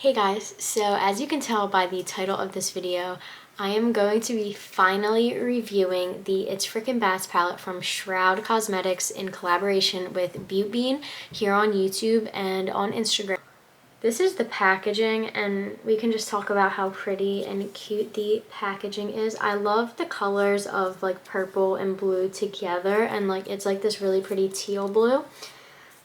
Hey guys, so as you can tell by the title of this video, I am going to be finally reviewing the It's Freakin Bats palette from Shroud Cosmetics in collaboration with Beauty Bean here on YouTube and on Instagram. This is the packaging, and we can just talk about how pretty and cute the packaging is. I love the colors of like purple and blue together, and like it's like this really pretty teal blue.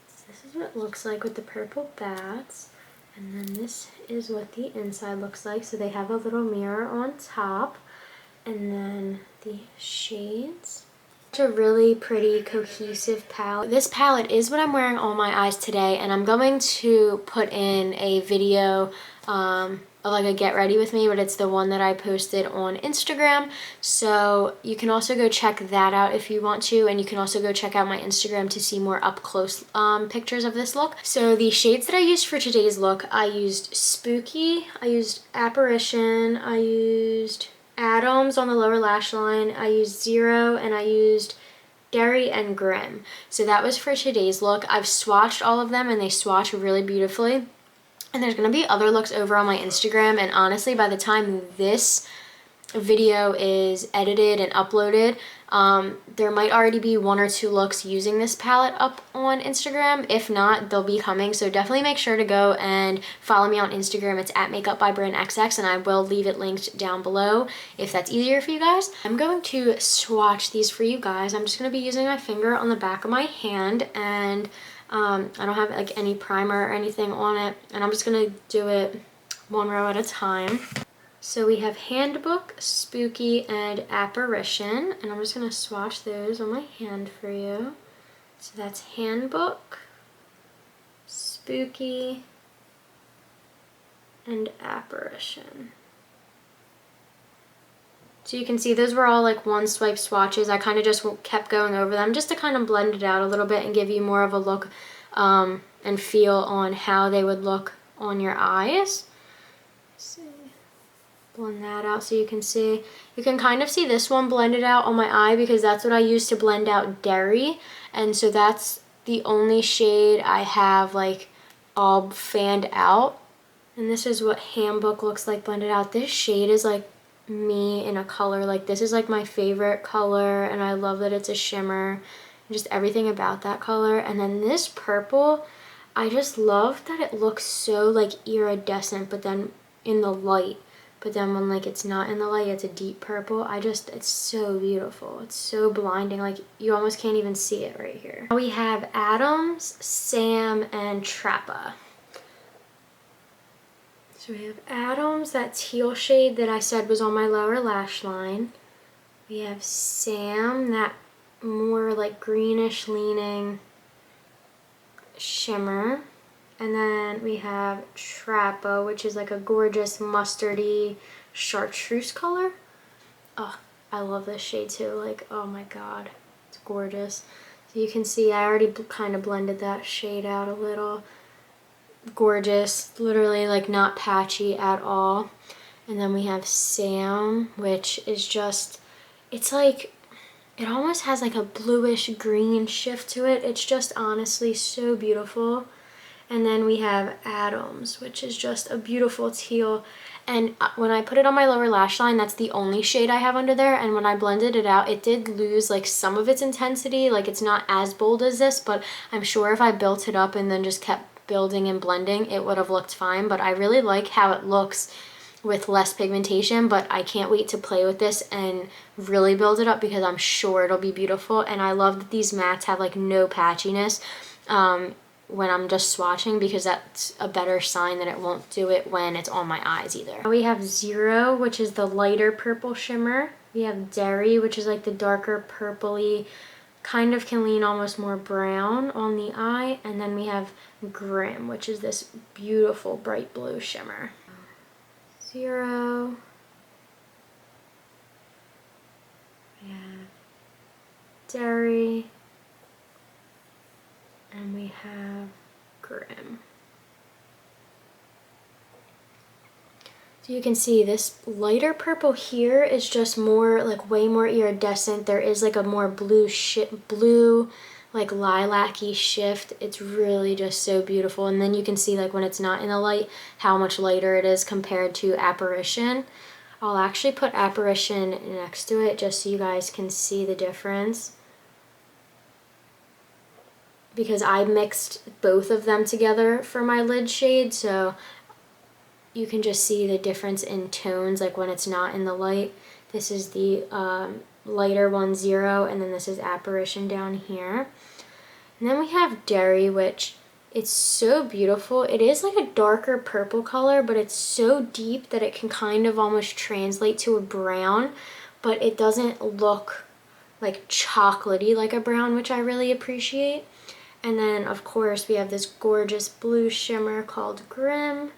So this is what it looks like with the purple bats. And then this is what the inside looks like. So they have a little mirror on top. And then the shades. It's a really pretty cohesive palette. This palette is what I'm wearing on my eyes today. And I'm going to put in a video of like a get ready with me, but it's the one that I posted on Instagram. So you can also go check that out if you want to, and you can also go check out my Instagram to see more up close pictures of this look. So the shades that I used for today's look, I used Spooky, I used Apparition, I used Adams on the lower lash line, I used Zero, and I used Derry and Grim. So that was for today's look. I've swatched all of them and they swatch really beautifully. And there's going to be other looks over on my Instagram, and honestly, by the time this video is edited and uploaded, there might already be 1 or 2 looks using this palette up on Instagram. If not, they'll be coming, so definitely make sure to go and follow me on Instagram. It's at makeupbybrandxx, and I will leave it linked down below if that's easier for you guys. I'm going to swatch these for you guys. I'm just going to be using my finger on the back of my hand, and I don't have like any primer or anything on it, and I'm just gonna do it one row at a time. So we have Handbook, Spooky, and Apparition, and I'm just gonna swatch those on my hand for you. So that's Handbook, Spooky, and Apparition. So you can see those were all like one swipe swatches. I kind of just kept going over them just to kind of blend it out a little bit and give you more of a look and feel on how they would look on your eyes. Let's see. Blend that out so you can see. You can kind of see this one blended out on my eye because that's what I used to blend out Derry. And so that's the only shade I have like all fanned out. And this is what Handbook looks like blended out. This shade is like me in a color. Like this is like my favorite color, and I love that it's a shimmer. Just everything about that color. And then this purple, I just love that it looks so like iridescent, but then in the light. But then when like it's not in the light, it's a deep purple. It's so beautiful. It's so blinding. Like you almost can't even see it right here. Now we have Adams, Sam, and Trappa. So we have Adams, that teal shade that I said was on my lower lash line. We have Sam, that more like greenish leaning shimmer. And then we have Trappa, which is like a gorgeous mustardy chartreuse color. Oh, I love this shade too. Like, oh my god, it's gorgeous. So you can see I already kind of blended that shade out a little. Gorgeous, literally like not patchy at all. And then we have Sam, which is just, it's like, it almost has like a bluish green shift to it. It's just honestly so beautiful. And then we have Adams, which is just a beautiful teal. And when I put it on my lower lash line, that's the only shade I have under there. And when I blended it out, it did lose like some of its intensity. Like it's not as bold as this, but I'm sure if I built it up and then just kept building and blending, it would have looked fine. But I really like how it looks with less pigmentation, but I can't wait to play with this and really build it up because I'm sure it'll be beautiful. And I love that these mattes have like no patchiness when I'm just swatching, because that's a better sign that it won't do it when it's on my eyes either. Now we have Zero, which is the lighter purple shimmer. We have Derry, which is like the darker purpley, kind of can lean almost more brown on the eye. And then we have Grim, which is this beautiful bright blue shimmer. Zero. We have Derry. And we have Grim. So you can see this lighter purple here is just more like way more iridescent. There is like a more blue like lilac-y shift. It's really just so beautiful. And then you can see like when it's not in the light how much lighter it is compared to Apparition. I'll actually put Apparition next to it just so you guys can see the difference, because I mixed both of them together for my lid shade, so you can just see the difference in tones like when it's not in the light. This is the lighter one, 0, and then this is Apparition down here. And then we have Derry, which it's so beautiful. It is like a darker purple color, but it's so deep that it can kind of almost translate to a brown, but it doesn't look like chocolatey like a brown, which I really appreciate. And then of course we have this gorgeous blue shimmer called Grim,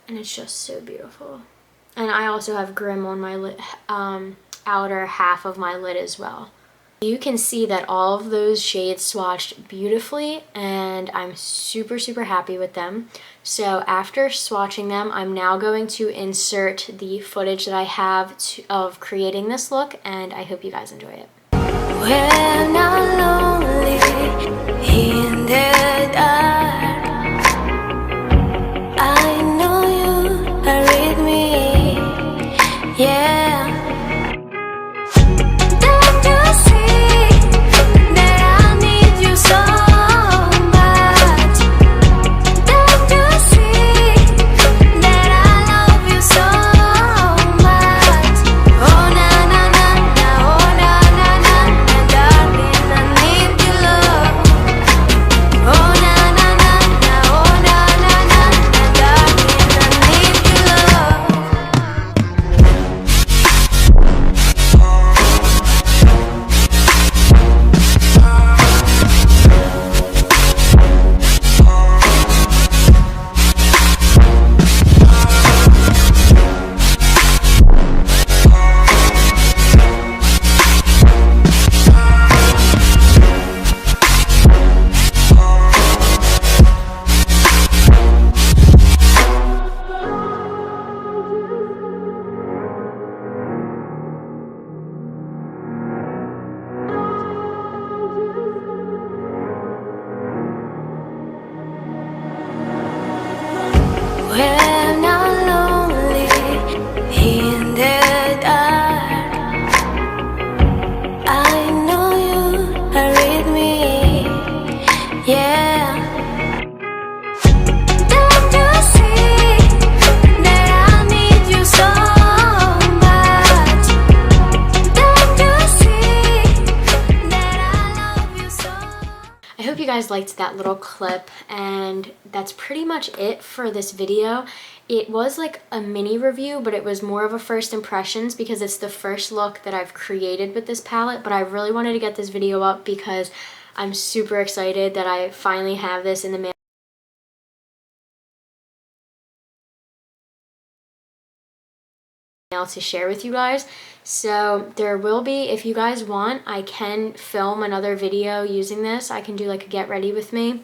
and it's just so beautiful. And I also have Grim on my lid, outer half of my lid as well. You can see that all of those shades swatched beautifully, and I'm super, super happy with them. So after swatching them, I'm now going to insert the footage that I have of creating this look, and I hope you guys enjoy it. When I'm lonely in the dark, I know you are with me, yeah. When I'm lonely in the dark, I know you are with me, yeah. Don't you see that I need you so much? Don't you see that I love you so much? I hope you guys liked that little clip, and that's pretty much it for this video. It was like a mini review, but it was more of a first impressions because it's the first look that I've created with this palette, but I really wanted to get this video up because I'm super excited that I finally have this in the mail to share with you guys. So there will be, if you guys want, I can film another video using this. I can do like a get ready with me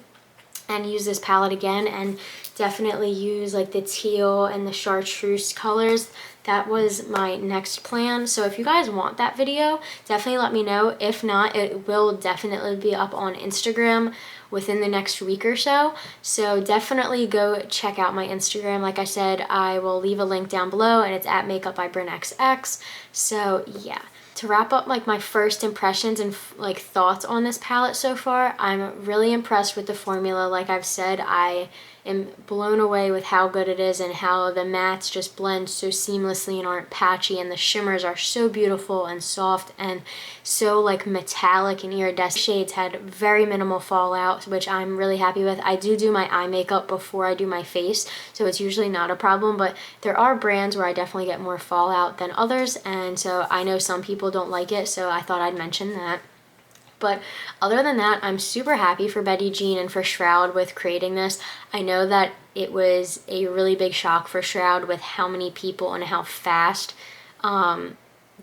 and use this palette again, and definitely use like the teal and the chartreuse colors. That was my next plan. So if you guys want that video, definitely let me know. If not, it will definitely be up on Instagram within the next week or so. So definitely go check out my Instagram. Like I said, I will leave a link down below, and it's at Makeup by BrynXX. So yeah. To wrap up like my first impressions and like thoughts on this palette so far, I'm really impressed with the formula. Like I've said, I am blown away with how good it is and how the mattes just blend so seamlessly and aren't patchy, and the shimmers are so beautiful and soft and so like metallic and iridescent. Shades had very minimal fallout, which I'm really happy with. I do my eye makeup before I do my face, so it's usually not a problem, but there are brands where I definitely get more fallout than others, and so I know some people don't like it, so I thought I'd mention that. But other than that, I'm super happy for Betty Jean and for Shroud with creating this. I know that it was a really big shock for Shroud with how many people and how fast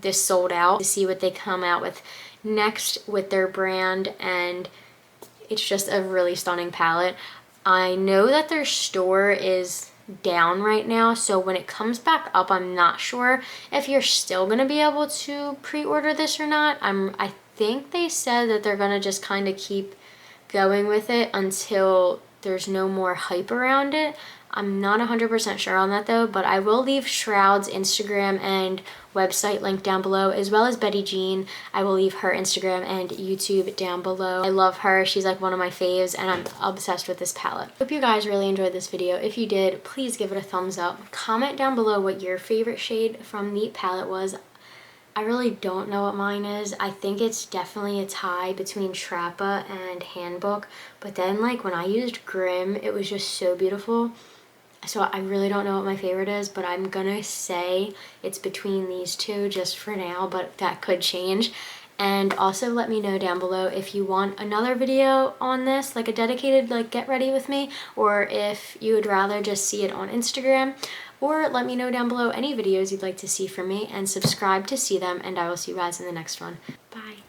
this sold out. To see what they come out with next with their brand, and it's just a really stunning palette. I know that their store is down right now, so when it comes back up, I'm not sure if you're still going to be able to pre-order this or not. I think they said that they're gonna just kind of keep going with it until there's no more hype around it. I'm not 100% sure on that though, but I will leave Shroud's Instagram and website linked down below, as well as Betty Jean. I will leave her Instagram and YouTube down below. I love her. She's like one of my faves, and I'm obsessed with this palette. Hope you guys really enjoyed this video. If you did, please give it a thumbs up. Comment down below what your favorite shade from the palette was. I really don't know what mine is. I think it's definitely a tie between Trappa and Handbook, but then like when I used Grim, it was just so beautiful. So I really don't know what my favorite is, but I'm gonna say it's between these two just for now, but that could change. And also let me know down below if you want another video on this, like a dedicated like get ready with me, or if you would rather just see it on Instagram. Or let me know down below any videos you'd like to see from me, and subscribe to see them, and I will see you guys in the next one. Bye.